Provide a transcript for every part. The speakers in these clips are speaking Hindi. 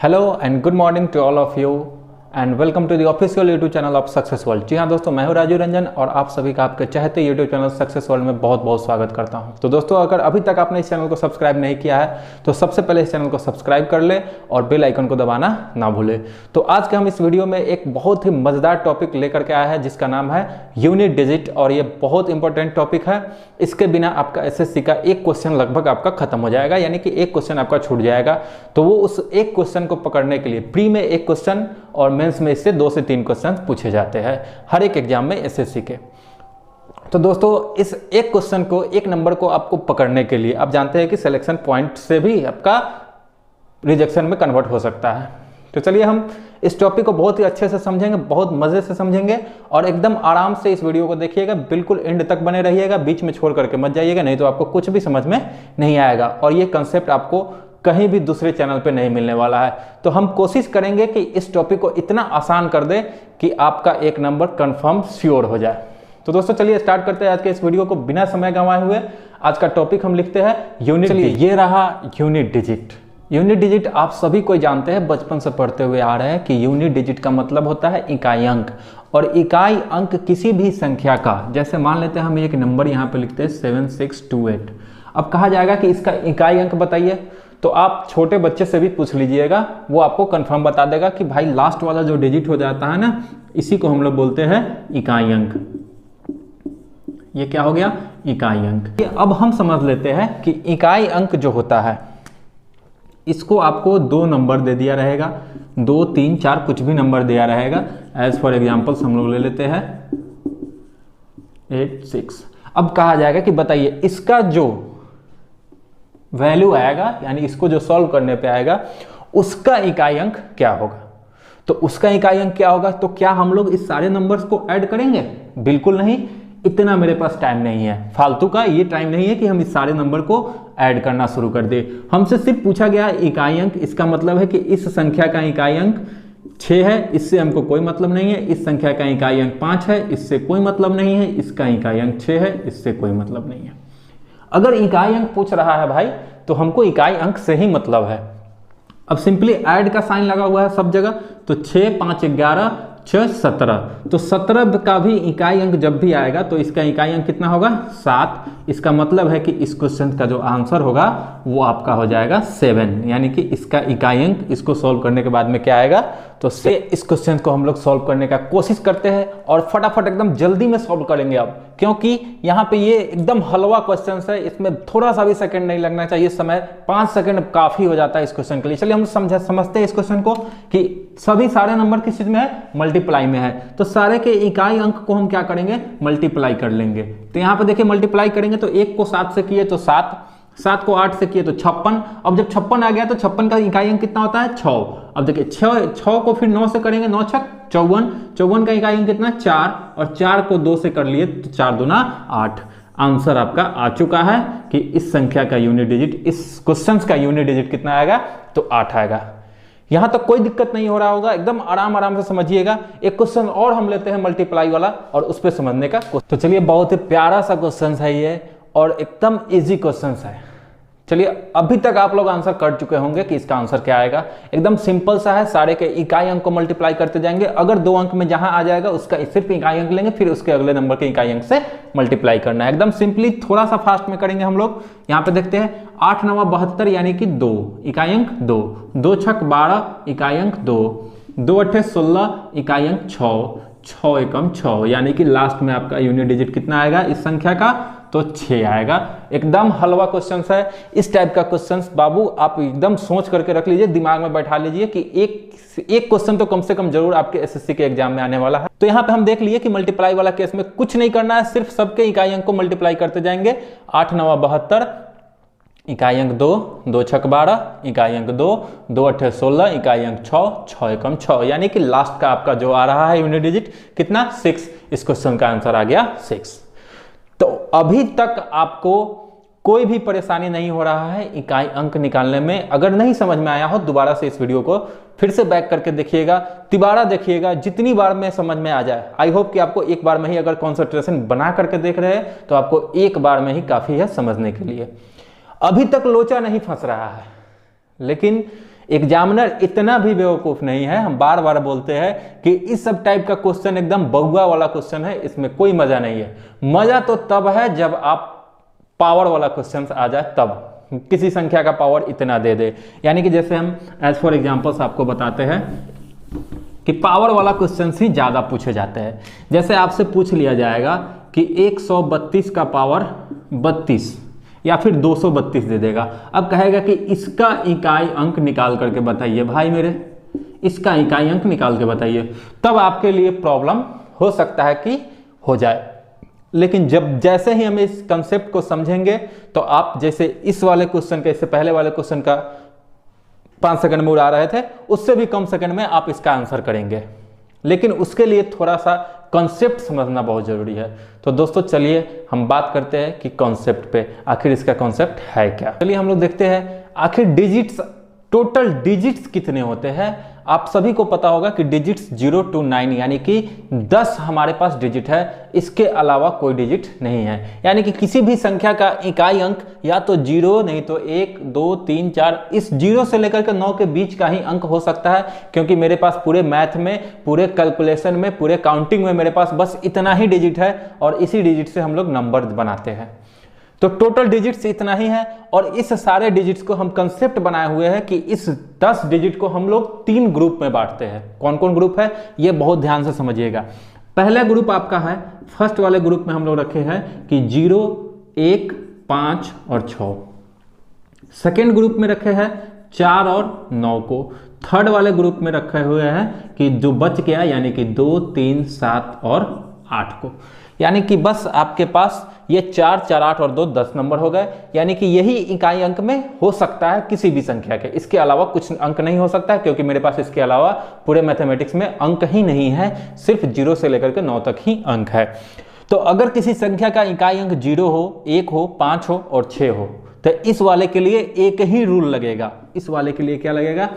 Hello and good morning to all of you and welcome to the official YouTube channel of success world. जी हाँ दोस्तों, मैं हूँ राजू रंजन और आप सभी का आपके चहते YouTube चैनल सक्सेस वर्ल्ड में बहुत बहुत स्वागत करता हूँ। तो दोस्तों, अगर अभी तक आपने इस चैनल को सब्सक्राइब नहीं किया है तो सबसे पहले इस चैनल को सब्सक्राइब कर ले और बेल आइकन को दबाना ना भूले। तो आज के हम इस वीडियो में एक बहुत ही मज़ेदार टॉपिक लेकर के आया है जिसका नाम है यूनिट डिजिट, और ये बहुत इंपॉर्टेंट टॉपिक है। इसके बिना आपका एसएससी का एक क्वेश्चन लगभग आपका खत्म हो जाएगा, यानी कि एक क्वेश्चन आपका छूट जाएगा। तो वो उस एक क्वेश्चन को पकड़ने के लिए प्री में एक क्वेश्चन और मेंस में इससे 2 से 3 क्वेश्चन पूछे जाते हैं हर एक एग्जाम में एसएससी के। तो दोस्तों, इस एक क्वेश्चन को, एक नंबर को आपको पकड़ने के लिए आप जानते हैं कि सिलेक्शन पॉइंट से भी आपका रिजेक्शन में कन्वर्ट हो सकता है। तो चलिए हम इस टॉपिक को बहुत ही अच्छे से समझेंगे, बहुत मजे से समझेंगे और एकदम आराम से इस वीडियो को देखिएगा, बिल्कुल एंड तक बने रहिएगा, बीच में छोड़ करके मत जाइएगा, नहीं तो आपको कुछ भी समझ में नहीं आएगा और ये कंसेप्ट आपको कहीं भी दूसरे चैनल पे नहीं मिलने वाला है। तो हम कोशिश करेंगे कि इस टॉपिक को इतना आसान कर दे कि आपका एक नंबर कंफर्म श्योर हो जाए। तो दोस्तों चलिए स्टार्ट करते हैं आज के इस वीडियो को बिना समय गंवाए हुए। आज का टॉपिक हम लिखते हैं यूनिट। चलिए, ये रहा यूनिट डिजिट। यूनिट डिजिट आप सभी कोई जानते हैं, बचपन से पढ़ते हुए आ रहे हैं कि यूनिट डिजिट का मतलब होता है इकाई अंक, और इकाई अंक किसी भी संख्या का, जैसे मान लेते हैं हम एक नंबर यहाँ पे लिखते हैं 7628। अब कहा जाएगा कि इसका इकाई अंक बताइए, तो आप छोटे बच्चे से भी पूछ लीजिएगा, वो आपको कंफर्म बता देगा कि भाई लास्ट वाला जो डिजिट हो जाता है ना, इसी को हम लोग बोलते हैं इकाई अंक। ये क्या हो गया? इकाई अंक। अब हम समझ लेते हैं कि इकाई अंक जो होता है, इसको आपको 2 नंबर दे दिया रहेगा, 2, 3, 4 कुछ भी नंबर दिया रहेगा। एज फॉर एग्जाम्पल्स हम लोग ले लेते हैं 8, 6। अब कहा जाएगा कि बताइए इसका जो वैल्यू आएगा, यानी इसको जो सॉल्व करने पे आएगा, उसका इकाई अंक क्या होगा। तो उसका इकाई अंक क्या होगा, तो क्या हम लोग इस सारे नंबर्स को ऐड करेंगे? बिल्कुल नहीं, इतना मेरे पास टाइम नहीं है, फालतू का ये टाइम नहीं है कि हम इस सारे नंबर को ऐड करना शुरू कर दे। हमसे सिर्फ पूछा गया इकाई अंक, इसका मतलब है कि इस संख्या का इकाई अंक 6 है, इससे हमको कोई मतलब नहीं है। इस संख्या का इकाई अंक 5 है, इससे कोई मतलब नहीं है। इसका इकाई अंक 6 है, इससे कोई मतलब नहीं है। अगर इकाई अंक पूछ रहा है भाई, तो हमको इकाई अंक से ही मतलब है। अब सिंपली ऐड का साइन लगा हुआ है सब जगह, तो 6, 5, 11, 6, 17। तो 17 का भी इकाई अंक जब भी आएगा तो इसका इकाई अंक कितना होगा? 7। इसका मतलब है कि इस क्वेश्चन का जो आंसर होगा वो आपका हो जाएगा 7, यानी कि इसका इकाई अंक, इसको सॉल्व करने के बाद में क्या आएगा, तो से इस क्वेश्चन को हम लोग सॉल्व करने का कोशिश करते हैं और फटाफट एकदम जल्दी में सॉल्व करेंगे अब, क्योंकि यहाँ पे ये एकदम हलवा क्वेश्चन है, इसमें थोड़ा सा भी सेकंड नहीं लगना चाहिए समय, 5 सेकंड काफी हो जाता है इस क्वेश्चन के लिए। चलिए हम समझते हैं इस क्वेश्चन को कि सभी सारे नंबर किस चीज में है? मल्टीप्लाई में है। तो सारे के इकाई अंक को हम क्या करेंगे? मल्टीप्लाई कर लेंगे। तो यहाँ पे देखिए मल्टीप्लाई करेंगे तो 1 को 7 से किए तो 7, 7 को 8 से किए तो 56। अब जब 56 आ गया तो 56 का इकाई अंक कितना होता है? 6। अब देखिए 6 को फिर 9 से करेंगे, 9 छक 54, 54 का इकाई अंक कितना? 4, और 4 को 2 से कर लिए तो 4 दूना 8। आंसर आपका आ चुका है कि इस संख्या का यूनिट डिजिट, इस क्वेश्चन का यूनिट डिजिट कितना आएगा? तो 8 आएगा। यहां तक कोई दिक्कत नहीं हो रहा होगा, एकदम आराम आराम से समझिएगा। एक क्वेश्चन और हम लेते हैं मल्टीप्लाई वाला और उस पर समझने का। तो चलिए, बहुत ही प्यारा सा क्वेश्चन है ये और एकदम इजी क्वेश्चन है। चलिए, अभी तक आप लोग आंसर कर चुके होंगे कि इसका आंसर क्या आएगा। एकदम सिंपल सा है, सारे के इकाई अंक को मल्टीप्लाई करते जाएंगे। अगर 2 अंक में जहां आ जाएगा उसका सिर्फ इकाई अंक लेंगे, फिर उसके अगले नंबर के इकाई अंक से मल्टीप्लाई करना है। एकदम सिंपली, थोड़ा सा फास्ट में करेंगे हम लोग। यहाँ पे देखते हैं 8 9 72, यानी कि 2, इकाई अंक 2, 2 छक 12, इकाई अंक 2, 2 8 16, इकाई अंक 6, 6 एकम 6, यानी कि लास्ट में आपका यूनिट डिजिट कितना आएगा इस संख्या का? तो 6 आएगा। एकदम हलवा क्वेश्चन है। इस टाइप का क्वेश्चन बाबू आप एकदम सोच करके रख लीजिए, दिमाग में बैठा लीजिए कि एक क्वेश्चन तो कम से कम जरूर आपके एसएससी के एग्जाम में आने वाला है। तो यहाँ पे हम देख लिए कि मल्टीप्लाई वाला केस में कुछ नहीं करना है, सिर्फ सबके इकाई अंक को मल्टीप्लाई करते जाएंगे। 8 9 72, इकाई अंक 2, 2 छक 12, इकाई अंक 2, 2 8 16, इकाई अंक 6, 6 एकम 6, यानी कि लास्ट का आपका जो आ रहा है यूनिट डिजिट कितना? 6। इस क्वेश्चन का आंसर आ गया 6। तो अभी तक आपको कोई भी परेशानी नहीं हो रहा है इकाई अंक निकालने में। अगर नहीं समझ में आया हो, दोबारा से इस वीडियो को फिर से बैक करके देखिएगा, तिबारा देखिएगा, जितनी बार में समझ में आ जाए। आई होप कि आपको एक बार में ही, अगर कॉन्सेंट्रेशन बना करके देख रहे हैं तो आपको एक बार में ही काफी है समझने के लिए। अभी तक लोचा नहीं फंस रहा है, लेकिन एग्जामिनर इतना भी बेवकूफ नहीं है, हम बार बार बोलते हैं कि इस सब टाइप का क्वेश्चन एकदम बउआ वाला क्वेश्चन है, इसमें कोई मजा नहीं है। मजा तो तब है जब आप पावर वाला क्वेश्चन आ जाए, तब किसी संख्या का पावर इतना दे दे। यानी कि जैसे हम एज फॉर एग्जाम्पल्स आपको बताते हैं कि पावर वाला क्वेश्चन ही ज्यादा पूछे जाते हैं। जैसे आपसे पूछ लिया जाएगा कि 132 का पावर 32 या फिर 232 दे देगा। अब कहेगा कि इसका इकाई अंक निकाल करके बताइए, भाई मेरे इसका इकाई अंक निकाल के बताइए, तब आपके लिए प्रॉब्लम हो सकता है कि हो जाए। लेकिन जब जैसे ही हम इस कंसेप्ट को समझेंगे तो आप जैसे इस वाले क्वेश्चन का, इससे पहले वाले क्वेश्चन का 5 सेकंड में उड़ा रहे थे, उससे भी कम सेकंड में आप इसका आंसर करेंगे। लेकिन उसके लिए थोड़ा सा कॉन्सेप्ट समझना बहुत जरूरी है। तो दोस्तों चलिए हम बात करते हैं कि कॉन्सेप्ट पे, आखिर इसका कॉन्सेप्ट है क्या। चलिए हम लोग देखते हैं आखिर डिजिट्स, टोटल डिजिट्स कितने होते हैं। आप सभी को पता होगा कि डिजिट्स 0 to 9 यानी कि 10 हमारे पास डिजिट है, इसके अलावा कोई डिजिट नहीं है। यानी कि किसी भी संख्या का इकाई अंक या तो 0 नहीं तो 1 2 3 4, इस 0 से लेकर के 9 के बीच का ही अंक हो सकता है, क्योंकि मेरे पास पूरे मैथ में, पूरे कैलकुलेशन में, पूरे काउंटिंग में मेरे पास बस इतना ही डिजिट है और इसी डिजिट से हम लोग नंबर बनाते हैं। तो टोटल डिजिट्स इतना ही है और इस सारे डिजिट्स को हम कंसेप्ट बनाए हुए हैं कि इस 10 डिजिट को हम लोग 3 ग्रुप में बांटते हैं। कौन कौन ग्रुप है ये बहुत ध्यान से समझिएगा। पहला ग्रुप आपका है, फर्स्ट वाले ग्रुप में हम लोग रखे हैं कि 0 1 5 और 6। सेकेंड ग्रुप में रखे हैं 4 और 9 को। थर्ड वाले ग्रुप में रखे हुए हैं कि जो बच गया यानी कि 2 3 7 और 8 को। यानी कि बस आपके पास ये 4 4 8 और 2 10 नंबर हो गए। यानी कि यही इकाई अंक में हो सकता है किसी भी संख्या के, इसके अलावा कुछ अंक नहीं हो सकता है, क्योंकि मेरे पास इसके अलावा पूरे मैथमेटिक्स में अंक ही नहीं है, सिर्फ 0 से लेकर के 9 तक ही अंक है। तो अगर किसी संख्या का इकाई अंक 0 हो, 1 हो, 5 हो और 6 हो तो इस वाले के लिए एक ही रूल लगेगा। इस वाले के लिए क्या लगेगा?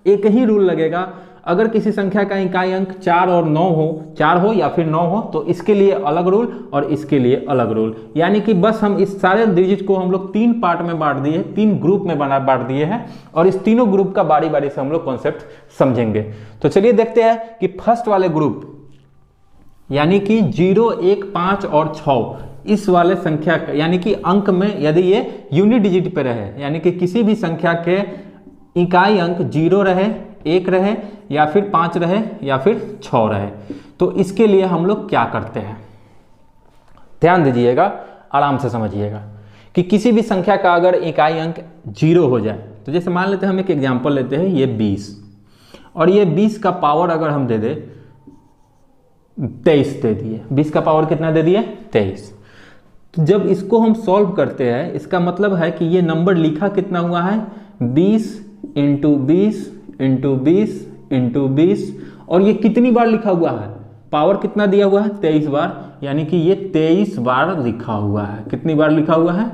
एक ही रूल लगेगा। अगर किसी संख्या का इकाई अंक 4 और 9 हो, 4 हो या फिर 9 हो, तो इसके लिए अलग रूल और इसके लिए अलग रूल। यानी कि बस हम इस सारे डिजिट को हम लोग 3 पार्ट में बांट दिए, 3 ग्रुप में बांट दिए हैं और इस तीनों ग्रुप का बारी बारी से हम लोग कॉन्सेप्ट समझेंगे। तो चलिए देखते हैं कि फर्स्ट वाले ग्रुप यानी कि 0 1 5 और 6, इस वाले संख्या यानी कि अंक में यदि ये यूनिट डिजिट पे रहे, यानी कि किसी भी संख्या के इकाई अंक 0 रहे, 1 रहे या फिर 5 रहे या फिर 6 रहे, तो इसके लिए हम लोग क्या करते हैं, ध्यान दीजिएगा, आराम से समझिएगा कि किसी भी संख्या का अगर इकाई अंक 0 हो जाए, तो जैसे मान लेते हैं, हम एक एग्जांपल लेते हैं, ये 20 और ये 20 का पावर अगर हम दे दे 23 दे दिए, 20 का पावर कितना दे दिए? 23। तो जब इसको हम सॉल्व करते हैं, इसका मतलब है कि ये नंबर लिखा कितना हुआ है? 20 इंटू 20 इंटू 20 इंटू 20, और ये कितनी बार लिखा हुआ है? पावर कितना दिया हुआ है? 23 बार। यानी कि ये 23 बार लिखा हुआ है। कितनी बार लिखा हुआ है?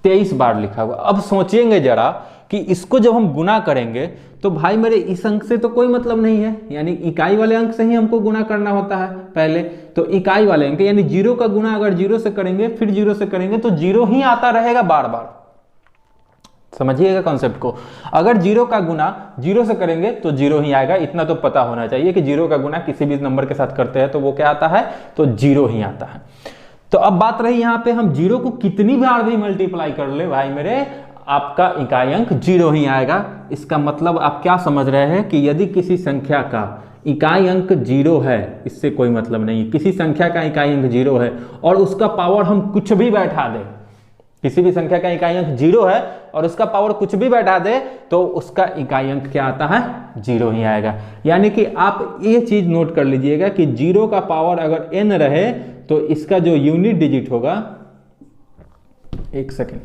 23 बार लिखा हुआ। अब सोचेंगे जरा कि इसको जब हम गुना करेंगे तो भाई मेरे इस अंक से तो कोई मतलब नहीं है, यानी इकाई वाले अंक से ही हमको गुना करना होता है पहले। तो इकाई वाले अंक यानी 0 का गुना अगर 0 से करेंगे फिर 0 से करेंगे तो 0 ही आता रहेगा बार बार। समझिएगा कॉन्सेप्ट को। अगर 0 का गुना 0 से करेंगे तो 0 ही आएगा, इतना तो पता होना चाहिए कि 0 का गुना किसी भी नंबर के साथ करते हैं तो वो क्या आता है? तो 0 ही आता है। तो अब बात रही यहाँ पे, हम 0 को कितनी बार भी मल्टीप्लाई कर ले भाई मेरे, आपका इकाई अंक 0 ही आएगा। इसका मतलब आप क्या समझ रहे हैं कि यदि किसी संख्या का इकाई अंक 0 है, इससे कोई मतलब नहीं, किसी संख्या का इकाई अंक 0 है और उसका पावर हम कुछ भी बैठा दें, किसी भी संख्या का इकाई अंक 0 है और उसका पावर कुछ भी बैठा दे तो उसका इकाई अंक क्या आता है? 0 ही आएगा। यानी कि आप ये चीज नोट कर लीजिएगा कि 0 का पावर अगर n रहे तो इसका जो यूनिट डिजिट होगा, एक सेकेंड,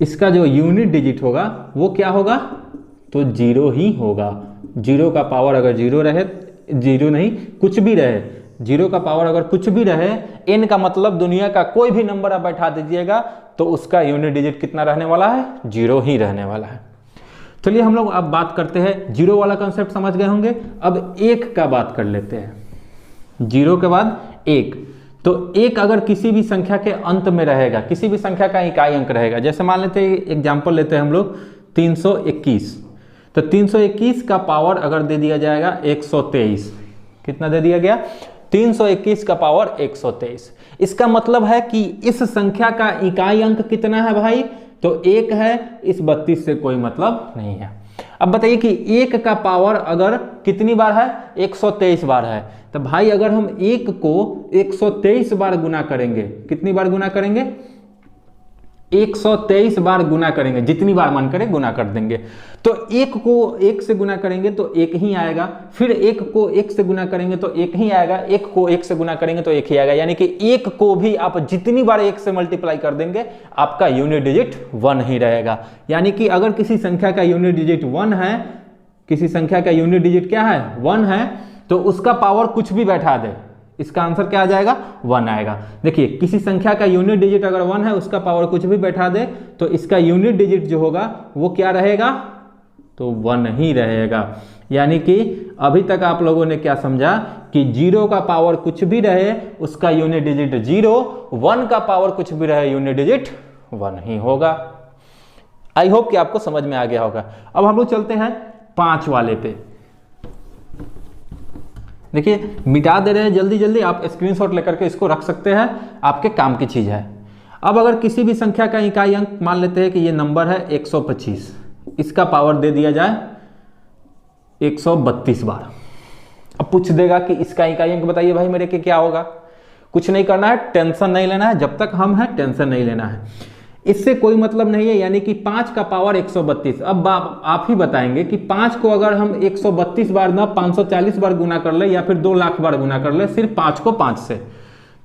इसका जो यूनिट डिजिट होगा वो क्या होगा? तो 0 ही होगा। 0 का पावर अगर 0 रहे, 0 नहीं कुछ भी रहे, 0 का पावर अगर कुछ भी रहे, n का मतलब दुनिया का कोई भी नंबर आप बैठा दीजिएगा तो उसका यूनिट डिजिट कितना रहने वाला है? 0 ही रहने वाला है। चलिए हम लोग अब बात करते हैं, 0 वाला कंसेप्ट समझ गए होंगे। अब 1 का बात कर लेते हैं। 0 के बाद 1, तो 1 अगर किसी भी संख्या के अंत में रहेगा, किसी भी संख्या का इकाई अंक रहेगा, जैसे मान लेते हैं एग्जाम्पल लेते हैं हम लोग 321, तो 321 का पावर अगर दे दिया जाएगा 123, कितना दे दिया गया 321 का पावर 123। इसका मतलब है कि इस संख्या का इकाई अंक कितना है भाई, तो 1 है, इस 32 से कोई मतलब नहीं है। अब बताइए कि 1 का पावर अगर कितनी बार है, 123 बार है, तो भाई अगर हम 1 को 123 बार गुना करेंगे, कितनी बार गुना करेंगे, 123 बार गुना करेंगे, जितनी बार मन करे गुना कर देंगे। तो 1 को 1 से गुना करेंगे तो 1 ही आएगा, फिर 1 को 1 से गुना करेंगे तो 1 ही आएगा, 1 को 1 से गुना करेंगे तो 1 ही आएगा। यानी कि 1 को भी आप जितनी बार 1 से मल्टीप्लाई कर देंगे आपका यूनिट डिजिट 1 ही रहेगा। यानी कि अगर किसी संख्या का यूनिट डिजिट 1 है, किसी संख्या का यूनिट डिजिट क्या है 1 है, तो उसका पावर कुछ भी बैठा दे, इसका आंसर क्या आ जाएगा 1 आएगा। देखिए किसी संख्या का यूनिट डिजिट अगर 1 है, उसका पावर कुछ भी बैठा दे तो इसका यूनिट डिजिट जो होगा वो क्या रहेगा, तो 1 ही रहेगा। यानी कि अभी तक आप लोगों ने क्या समझा कि 0 का पावर कुछ भी रहे उसका यूनिट डिजिट 0, 1 का पावर कुछ भी रहे यूनिट डिजिट 1 ही होगा। आई होप कि आपको समझ में आ गया होगा। अब हम लोग चलते हैं 5 वाले पे। देखिए मिटा दे रहे हैं जल्दी जल्दी, आप स्क्रीनशॉट लेकर के इसको रख सकते हैं, आपके काम की चीज है। अब अगर किसी भी संख्या का इकाई अंक मान लेते हैं कि ये नंबर है 125, इसका पावर दे दिया जाए 132 बार। अब पूछ देगा कि इसका इकाई अंक बताइए भाई मेरे के क्या होगा। कुछ नहीं करना है, टेंशन नहीं लेना है, जब तक हम हैं टेंशन नहीं लेना है, इससे कोई मतलब नहीं है। यानी कि 5 का पावर 132। अब आप ही बताएंगे कि 5 को अगर हम 132 बार ना 540 बार गुना कर ले या फिर 2 लाख बार गुना कर ले, सिर्फ 5 को 5 से,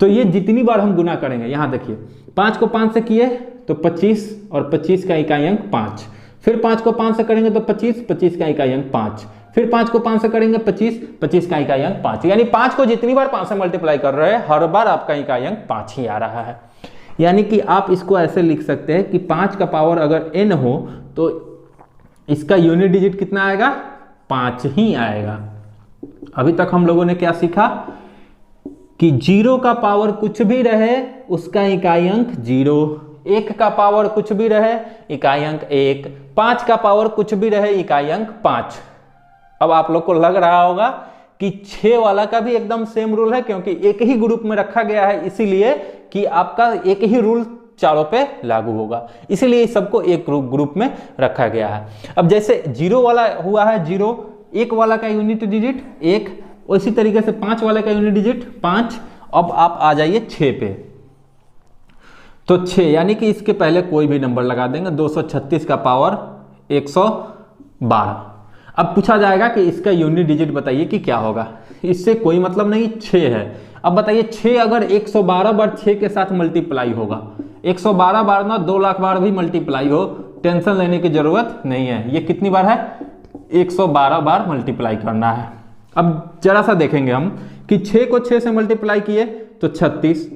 तो ये जितनी बार हम गुना करेंगे, यहां देखिए 5 को 5 से किए तो 25 और 25 का इकाई अंक 5, फिर 5 को 5 से करेंगे तो 25, 25 का इकाई अंक 5, फिर 5 को 5 से करेंगे 25, 25 का इकाई अंक 5। यानी 5 को जितनी बार 5 से मल्टीप्लाई कर रहे हैं हर बार आपका इकाई अंक 5 ही आ रहा है। यानी कि आप इसको ऐसे लिख सकते हैं कि 5 का पावर अगर n हो तो इसका यूनिट डिजिट कितना आएगा, 5 ही आएगा। अभी तक हम लोगों ने क्या सीखा कि 0 का पावर कुछ भी रहे उसका इकाई अंक 0, 1 का पावर कुछ भी रहे इकाई अंक 1, 5 का पावर कुछ भी रहे इकाई अंक 5। अब आप लोग को लग रहा होगा कि 6 वाला का भी एकदम सेम रूल है, क्योंकि एक ही ग्रुप में रखा गया है, इसीलिए कि आपका एक ही रूल चारों पे लागू होगा, इसीलिए सबको एक ग्रुप में रखा गया है। अब जैसे 0 वाला हुआ है 0, 1 वाला का यूनिट डिजिट 1, उसी तरीके से 5 वाले का यूनिट डिजिट 5। अब आप आ जाइए 6 पे, तो 6 यानी कि इसके पहले कोई भी नंबर लगा देंगे, 236 का पावर 112। अब पूछा जाएगा कि इसका यूनिट डिजिट बताइए कि क्या होगा, इससे कोई मतलब नहीं, 6 है। अब बताइए 6 अगर 112 बार 6 के साथ मल्टीप्लाई होगा, 112 बार ना 2 लाख बार भी मल्टीप्लाई हो, टेंशन लेने की जरूरत नहीं है। ये कितनी बार है, 112 बार मल्टीप्लाई करना है। अब जरा सा देखेंगे हम कि 6 को 6 से मल्टीप्लाई किए तो 36,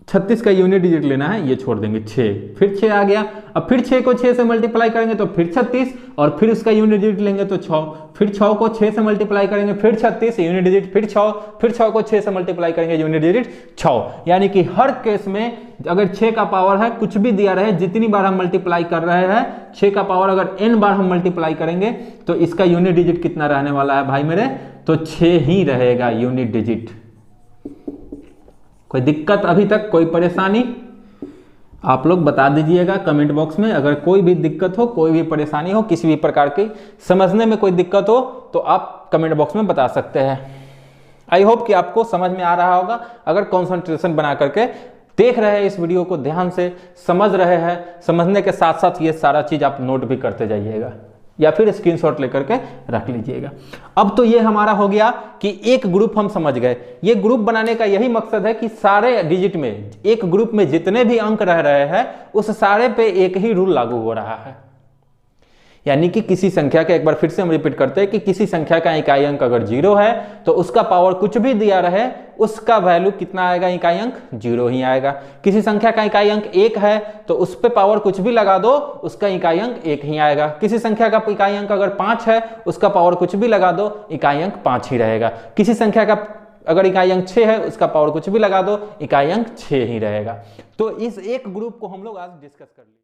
36 का यूनिट डिजिट लेना है, ये छोड़ देंगे 6, फिर 6 आ गया। अब फिर 6 को 6 से मल्टीप्लाई करेंगे तो फिर 36, और फिर उसका यूनिट डिजिट लेंगे तो 6, फिर 6 को 6 से मल्टीप्लाई करेंगे फिर 36 यूनिट डिजिट, फिर 6, फिर 6 को 6 से मल्टीप्लाई करेंगे यूनिट डिजिट 6। यानी कि हर केस में अगर 6 का पावर है कुछ भी दिया रहे, जितनी बार हम मल्टीप्लाई कर रहे हैं 6 का पावर अगर n बार हम मल्टीप्लाई करेंगे तो इसका यूनिट डिजिट कितना रहने वाला है भाई मेरे, तो 6 ही रहेगा यूनिट डिजिट। कोई दिक्कत अभी तक, कोई परेशानी आप लोग बता दीजिएगा कमेंट बॉक्स में। अगर कोई भी दिक्कत हो, कोई भी परेशानी हो, किसी भी प्रकार की समझने में कोई दिक्कत हो तो आप कमेंट बॉक्स में बता सकते हैं। आई होप कि आपको समझ में आ रहा होगा। अगर कंसंट्रेशन बना करके देख रहे हैं इस वीडियो को, ध्यान से समझ रहे हैं, समझने के साथ साथ ये सारा चीज आप नोट भी करते जाइएगा या फिर स्क्रीनशॉट लेकर के रख लीजिएगा। अब तो ये हमारा हो गया कि एक ग्रुप हम समझ गए। ये ग्रुप बनाने का यही मकसद है कि सारे डिजिट में, एक ग्रुप में जितने भी अंक रह रहे हैं उस सारे पे एक ही रूल लागू हो रहा है। यानी कि किसी संख्या का, एक बार फिर से हम रिपीट करते हैं कि किसी संख्या का इकाई अंक अगर 0 है तो उसका पावर कुछ भी दिया रहे उसका वैल्यू कितना आएगा, इकाई अंक 0 ही आएगा। किसी संख्या का इकाई अंक 1 है तो उस पे पावर कुछ भी लगा दो उसका इकाई अंक 1 ही आएगा। किसी संख्या का इकाई अंक अगर 5 है उसका पावर कुछ भी लगा दो इकाई अंक 5 ही रहेगा। किसी संख्या का अगर इकाई अंक 6 है उसका पावर कुछ भी लगा दो इकाई अंक 6 ही रहेगा। तो इस एक ग्रुप को हम लोग आज डिस्कस कर लेंगे।